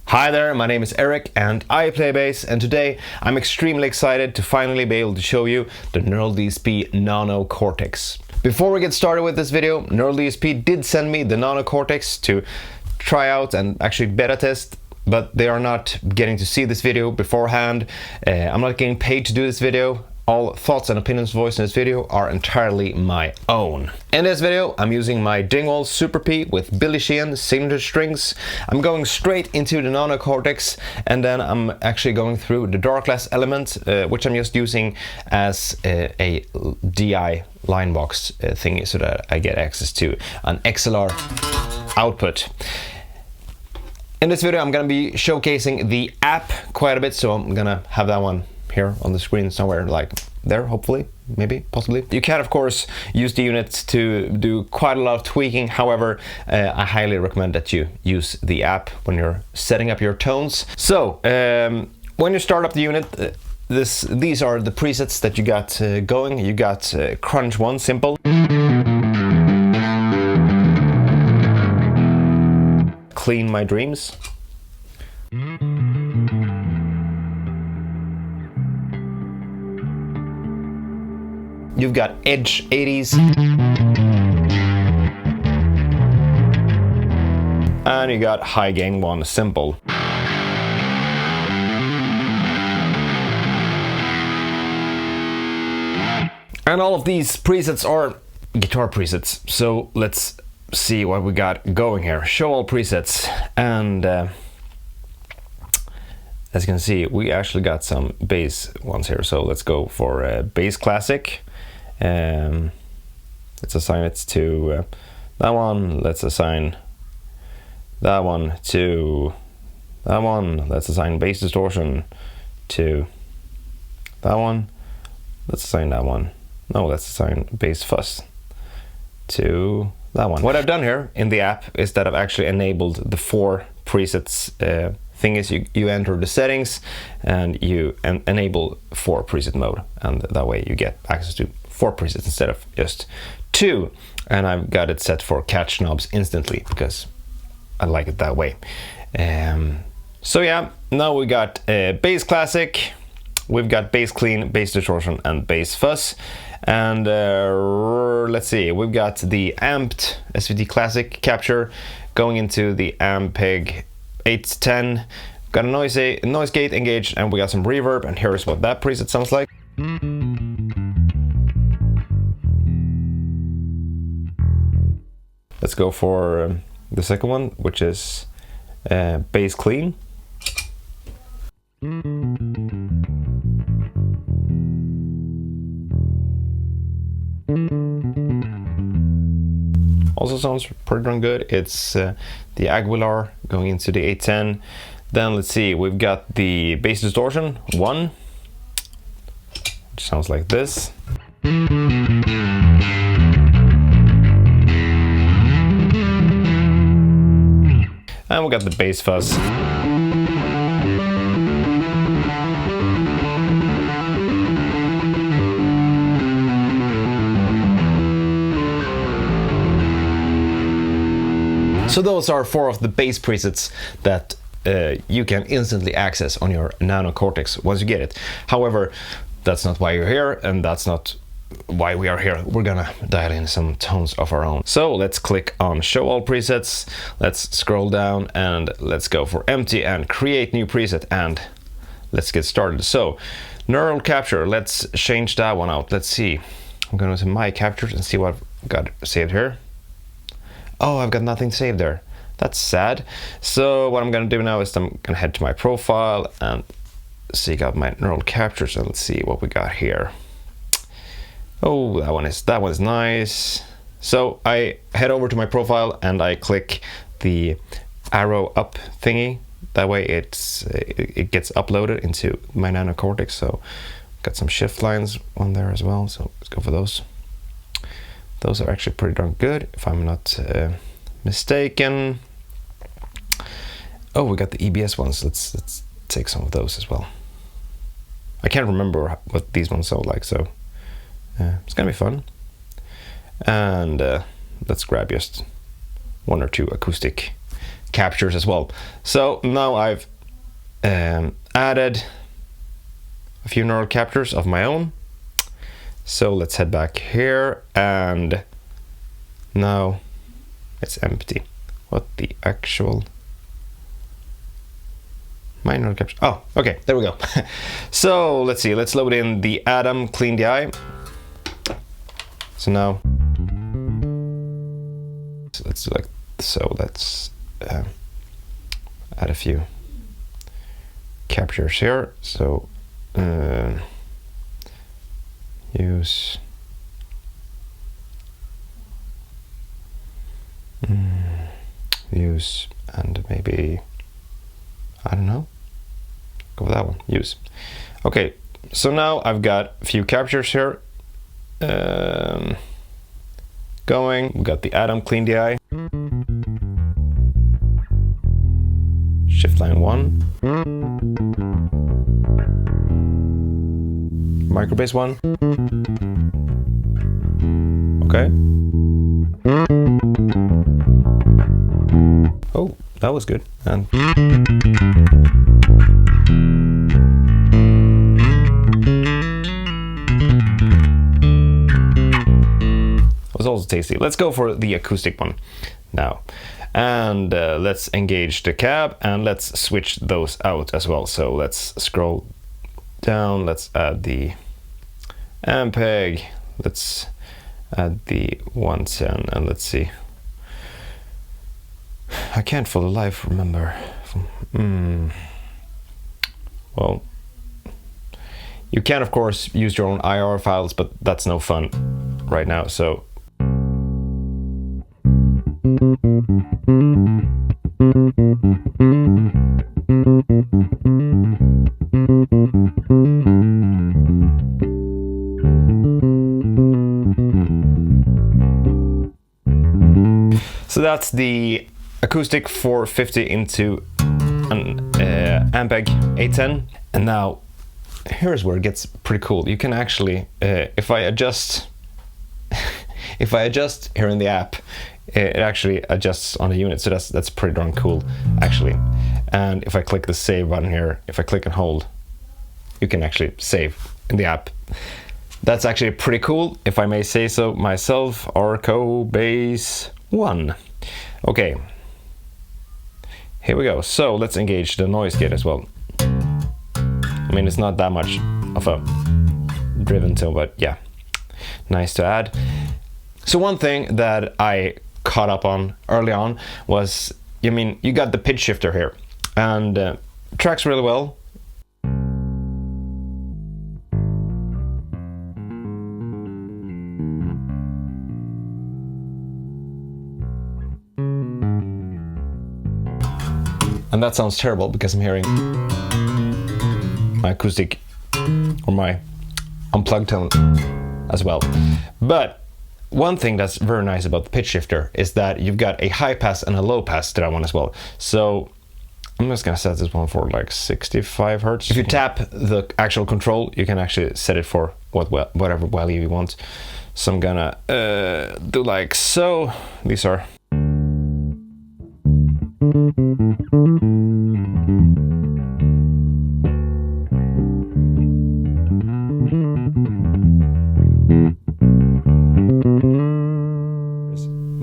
Hi there, my name is Erik and I play bass, and today I'm extremely excited to finally be able to show you the Dsp Nano Cortex. Before we get started with this video, Dsp did send me the Nano Cortex to try out and actually beta test, but they are not getting to see this video beforehand. I'm not getting paid to do this video. All thoughts and opinions voiced in this video are entirely my own. In this video, I'm using my Dingwall Super P with Billy Sheehan signature strings. I'm going straight into the Nano Cortex, and then I'm actually going through the Darkglass element, which I'm just using as a DI line box thingy so that I get access to an XLR output. In this video, I'm gonna be showcasing the app quite a bit, so I'm gonna have that one here on the screen somewhere, like there, hopefully, maybe, possibly. You can of course use the units to do quite a lot of tweaking. However, I highly recommend that you use the app when you're setting up your tones. So when you start up the unit, these are the presets that you got going. You got Crunch 1 simple, Clean My Dreams, you've got Edge 80s, and you got High Gain 1 simple. And all of these presets are guitar presets, so let's see what we got going here. Show all presets, and as you can see, we actually got some bass ones here, so let's go for Bass Classic. Let's assign it to that one. Let's assign that one to that one. Let's assign Bass Distortion to that one. Let's assign that one. No, let's assign Bass Fuzz to that one. What I've done here in the app is that I've actually enabled the 4 presets. Thing is, you enter the settings and you enable 4 preset mode, and that way you get access to 4 presets instead of just 2. And I've got it set for catch knobs instantly because I like it that way. So yeah, now we got Bass Classic, we've got Bass Clean, Bass Distortion, and Bass Fuzz. And let's see, we've got the amped SVT Classic capture going into the Ampeg 810, got a noise gate engaged, and we got some reverb, and here's what that preset sounds like. Let's go for the second one, which is Bass Clean. Also sounds pretty darn good. It's the Aguilar going into the 810. Then let's see, we've got the Bass Distortion 1, which sounds like this. And we got the Bass Fuzz. So those are 4 of the bass presets that you can instantly access on your Nano Cortex once you get it. However, that's not why you're here, and that's not why we are here. We're gonna dial in some tones of our own. So let's click on Show All Presets, let's scroll down, and let's go for Empty and Create New Preset, and let's get started. So Neural Capture, let's change that one out. Let's see, I'm going to My Captures and see what I've got saved here. Oh, I've got nothing saved there. That's sad. So what I'm gonna do now is I'm gonna head to my profile and seek out my neural captures, and let's see what we got here. Oh, that one is nice. So I head over to my profile and I click the arrow up thingy. That way it gets uploaded into my Nano Cortex. So got some shift lines on there as well. So let's go for those. Those are actually pretty darn good, if I'm not mistaken. Oh, we got the EBS ones. Let's take some of those as well. I can't remember what these ones sound like, so it's gonna be fun. And let's grab just 1 or 2 acoustic captures as well. So now I've added a few neural captures of my own. So let's head back here, and now it's empty. What the actual... my neural capture. Oh, okay, there we go. So let's see, let's load in the Atom, clean the eye. So now, so let's do like so. Let's add a few captures here. So use use and maybe, I don't know, go with that one, use. Okay, so now I've got a few captures here going. We've got the Atom, clean the eye, shift line 1, microbase 1, okay. Oh, that was good. And was also tasty. Let's go for the acoustic one now, and let's engage the cab, and let's switch those out as well. So let's scroll down, let's add the Ampeg, let's add the 110, and let's see. I can't for the life remember. Well, you can of course use your own IR files, but that's no fun right now, so that's the acoustic 450 into an Ampeg 810. And now here's where it gets pretty cool. You can actually, if I adjust here in the app, it actually adjusts on the unit. So that's pretty darn cool actually. And if I click the save button here, if I click and hold, you can actually save in the app. That's actually pretty cool, if I may say so myself. Arkö base 1. Okay, here we go. So let's engage the noise gate as well. I mean, it's not that much of a driven tone, but yeah, nice to add. So one thing that I caught up on early on was, I mean, you got the pitch shifter here, and tracks really well. And that sounds terrible because I'm hearing my acoustic or my unplugged tone as well. But one thing that's very nice about the pitch shifter is that you've got a high pass and a low pass to that one as well. So I'm just gonna set this one for like 65 Hertz. If you tap the actual control, you can actually set it for whatever value you want. So I'm gonna do like so. These are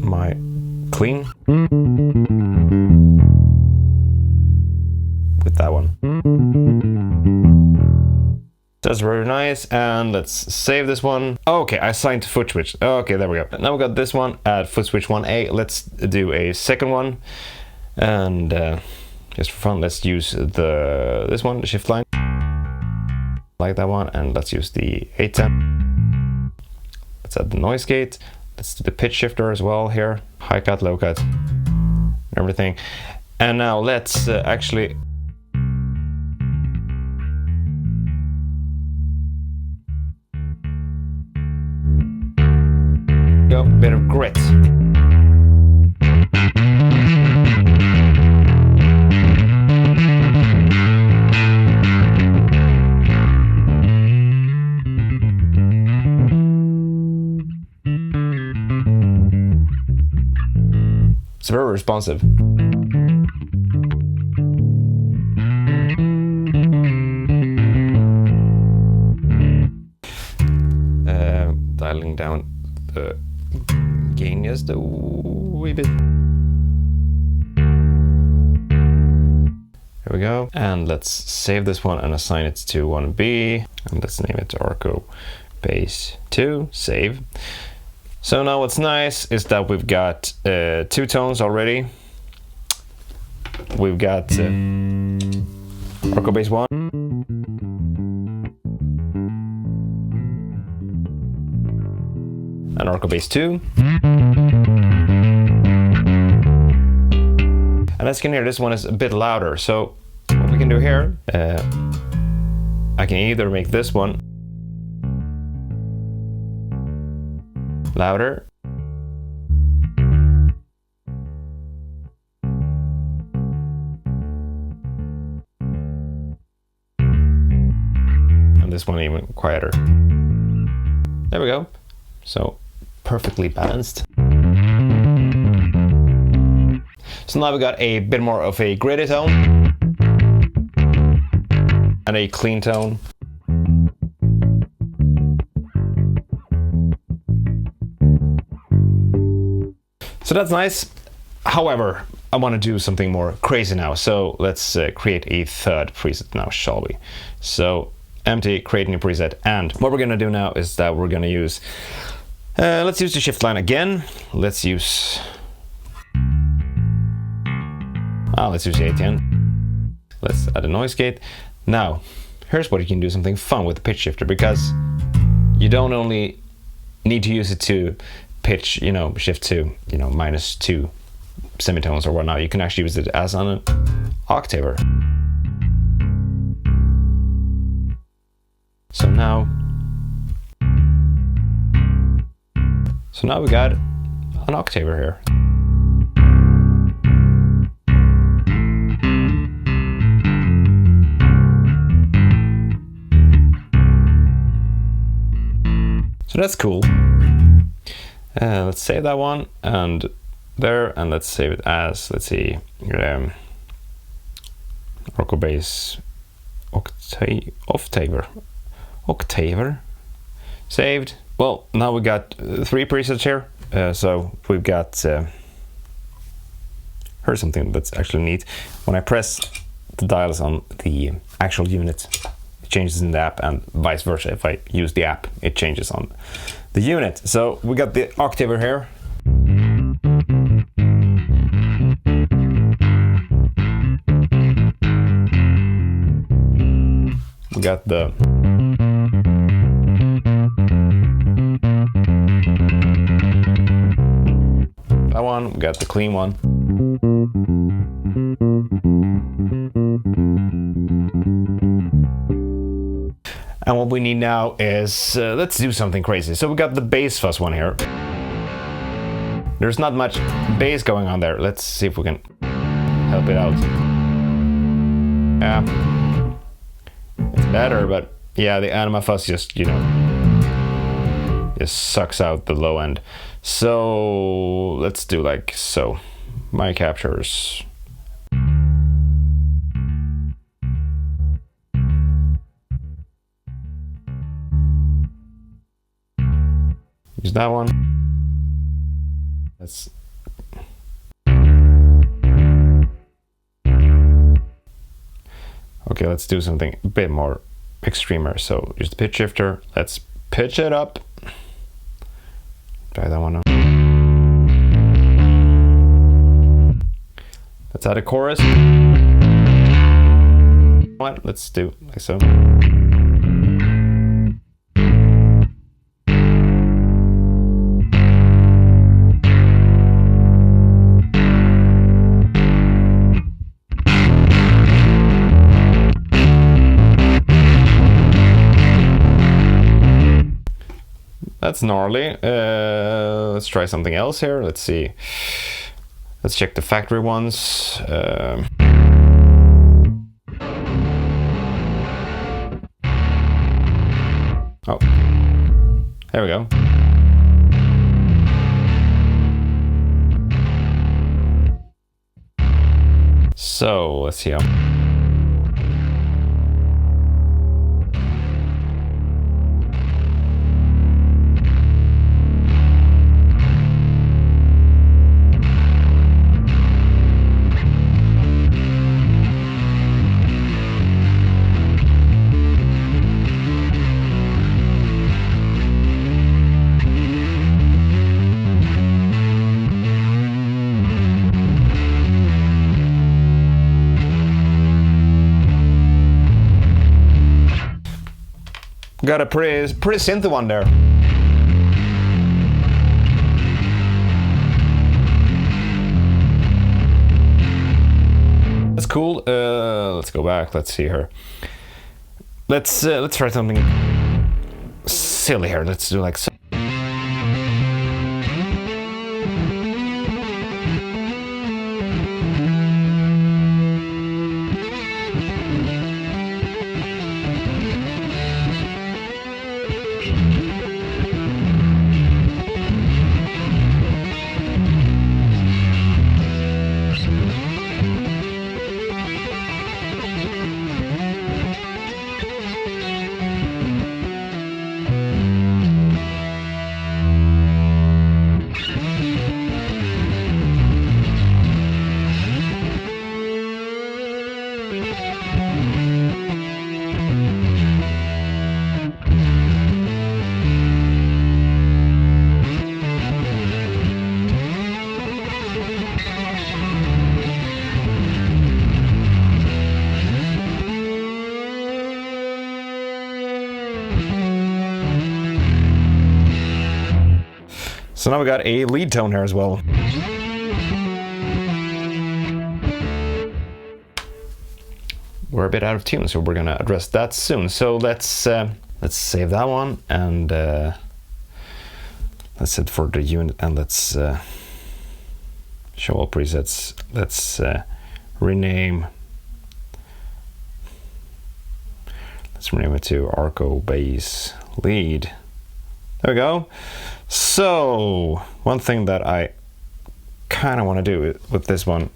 my clean with that one. That's very nice, and let's save this one. Okay, I assigned to foot switch. Okay, there we go. Now we got this one at foot switch 1A. Let's do a second one, and just for fun, let's use this one, the shift line, like that one, and let's use the 810. Let's add the noise gate. Let's do the pitch shifter as well here, high cut, low cut, everything. And now let's actually go bit of grit. It's very responsive. just a wee bit. Here we go. And let's save this one and assign it to 1B. And let's name it Arkö Bass 2. Save. So now what's nice is that we've got 2 tones already. We've got Arkö Bass 1. And Arkö Bass 2. And as you can hear, this one is a bit louder. So what we can do here, I can either make this one louder, and this one even quieter. There we go. So perfectly balanced. So now we got a bit more of a gritty tone and a clean tone. So that's nice. However, I want to do something more crazy now. So let's create a third preset now, shall we? So empty, create new preset. And what we're going to do now is that we're going to use, let's use the shift line again. Let's use the ATN. Let's add a noise gate. Now, here's what you can do something fun with the pitch shifter, because you don't only need to use it to pitch, shift to, -2 semitones or whatnot. You can actually use it as on an octaver. So now we got an octaver here. So that's cool. Let's save that one and there, and let's save it as, let's see, Arkö Bass Octaver. Saved. Well, now we got 3 presets here. So we've got, here's something that's actually neat. When I press the dials on the actual unit, it changes in the app, and vice versa. If I use the app, it changes on the unit. So we got the octaver here. We got the that one, we got the clean one. And what we need now is, let's do something crazy. So we got the bass fuzz one here. There's not much bass going on there. Let's see if we can help it out. Yeah, it's better, but yeah, the anima fuzz just, just sucks out the low end. So let's do like so. My captures. Use that one. Let's okay, let's do something a bit more extremer. So use the pitch shifter. Let's pitch it up. Try that one out. Let's add a chorus. What? Let's do like so. That's gnarly. Let's try something else here. Let's see. Let's check the factory ones. Oh, there we go. So let's see how. Got a pretty synthy one there. That's cool. Let's go back. Let's see here. Let's try something silly here. Let's do like. So now we got a lead tone here as well. We're a bit out of tune, so we're gonna address that soon. So let's save that one, and that's it for the unit, and let's show all presets. Let's rename. Let's rename it to Arkö Bass Lead. There we go. So one thing that I kind of want to do with this one,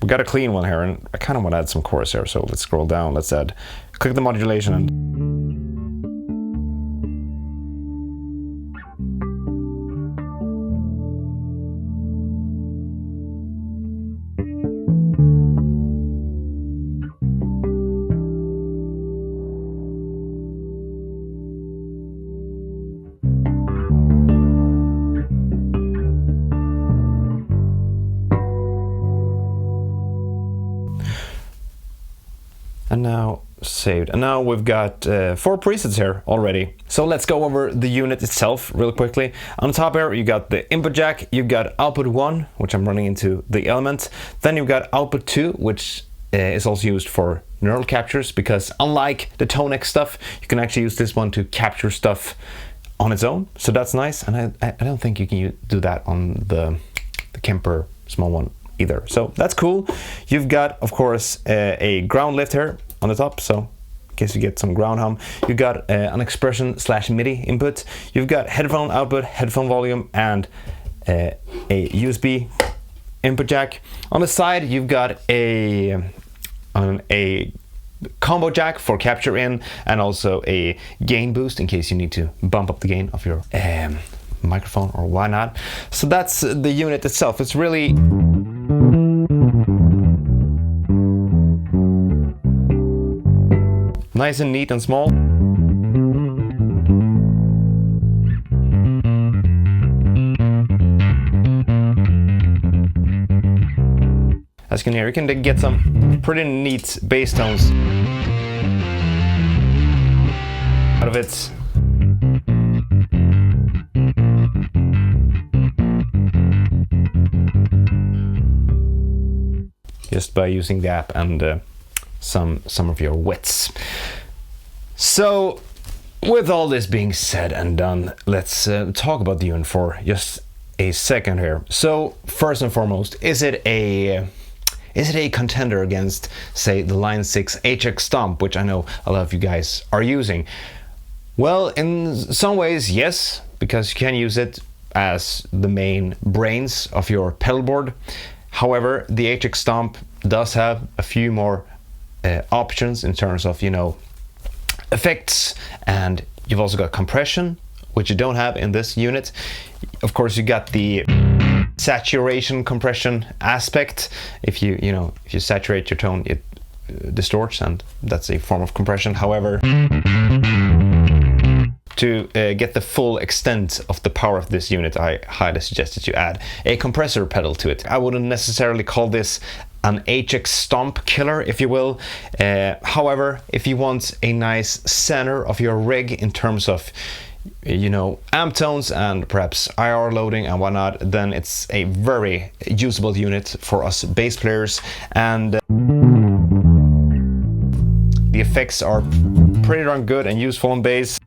we got a clean one here, and I kind of want to add some chorus here. So let's scroll down. Let's click the modulation and. And now saved. And now we've got 4 presets here already. So let's go over the unit itself real quickly. On the top here, you got the input jack, you've got output 1, which I'm running into the element. Then you've got output 2, which is also used for neural captures, because unlike the Tonex stuff, you can actually use this one to capture stuff on its own. So that's nice. And I don't think you can do that on the Kemper small one either. So that's cool. You've got, of course, a ground lift here on the top, so in case you get some ground hum. You've got an expression/MIDI input. You've got headphone output, headphone volume, and a USB input jack. On the side, you've got a combo jack for capture in, and also a gain boost in case you need to bump up the gain of your microphone or why not. So that's the unit itself. It's really nice and neat and small. As you can hear, you can get some pretty neat bass tones out of it. Just by using the app and some of your wits. So with all this being said and done, let's talk about the unit for just a second here. So first and foremost, is it a contender against, say, the Line 6 HX Stomp, which I know a lot of you guys are using? Well, in some ways, yes, because you can use it as the main brains of your pedal board. However, the HX Stomp does have a few more options in terms of, you know, effects, and you've also got compression, which you don't have in this unit. Of course, you got the saturation compression aspect. If you saturate your tone, it distorts, and that's a form of compression. However, to get the full extent of the power of this unit, I highly suggest that you add a compressor pedal to it. I wouldn't necessarily call this an HX stomp killer, if you will. However, if you want a nice center of your rig in terms of, you know, amp tones and perhaps IR loading and whatnot, then it's a very usable unit for us bass players, and the effects are pretty darn good and useful on bass.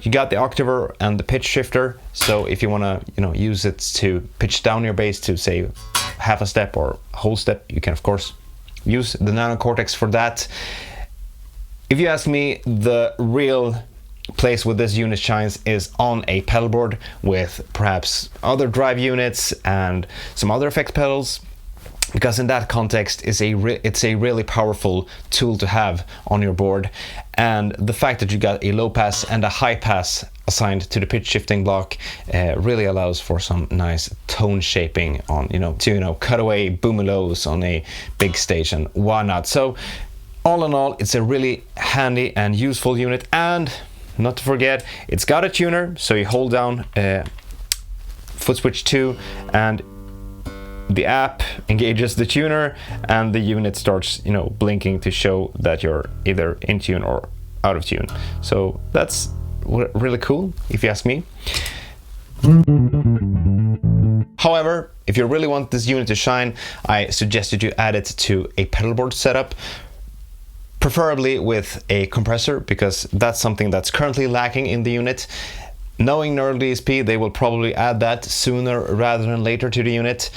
You got the Octaver and the pitch shifter, so if you want to, you know, use it to pitch down your bass to say half a step or a whole step, you can of course use the Nano Cortex for that. If you ask me, the real place where this unit shines is on a pedal board with perhaps other drive units and some other effect pedals, because in that context it's a really powerful tool to have on your board. And the fact that you got a low pass and a high pass assigned to the pitch shifting block really allows for some nice tone shaping on, to cut away boomy lows on a big stage and whatnot. So all in all, it's a really handy and useful unit. And not to forget, it's got a tuner, so you hold down foot switch 2 and the app engages the tuner and the unit starts, blinking to show that you're either in tune or out of tune. So that's really cool, if you ask me. However, if you really want this unit to shine, I suggest you to add it to a pedal board setup, preferably with a compressor, because that's something that's currently lacking in the unit. Knowing Nerd DSP, they will probably add that sooner rather than later to the unit,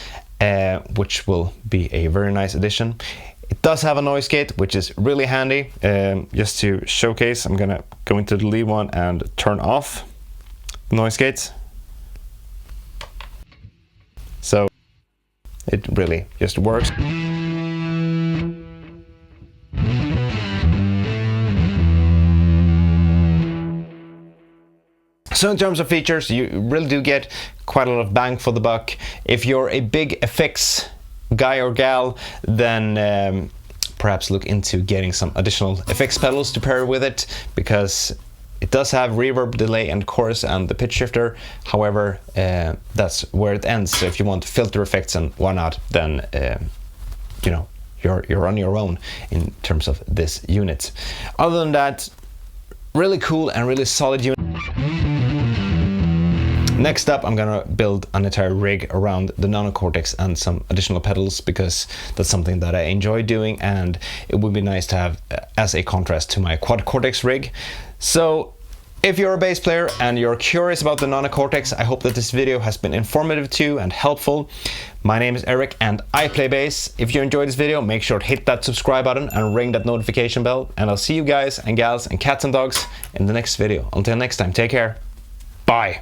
which will be a very nice addition. It does have a noise gate, which is really handy. Just to showcase, I'm gonna go into the lead one and turn off the noise gate. So it really just works. So in terms of features, you really do get quite a lot of bang for the buck. If you're a big effects guy or gal, then perhaps look into getting some additional effects pedals to pair with it, because it does have reverb, delay and chorus and the pitch shifter. However, that's where it ends. So if you want filter effects and whatnot, then you're on your own in terms of this unit. Other than that, really cool and really solid unit. Next up, I'm gonna build an entire rig around the Nano Cortex and some additional pedals, because that's something that I enjoy doing and it would be nice to have as a contrast to my Quad Cortex rig. So if you're a bass player and you're curious about the Nano Cortex, I hope that this video has been informative to you and helpful. My name is Erik and I play bass. If you enjoyed this video, make sure to hit that subscribe button and ring that notification bell, and I'll see you guys and gals and cats and dogs in the next video. Until next time, take care. Bye.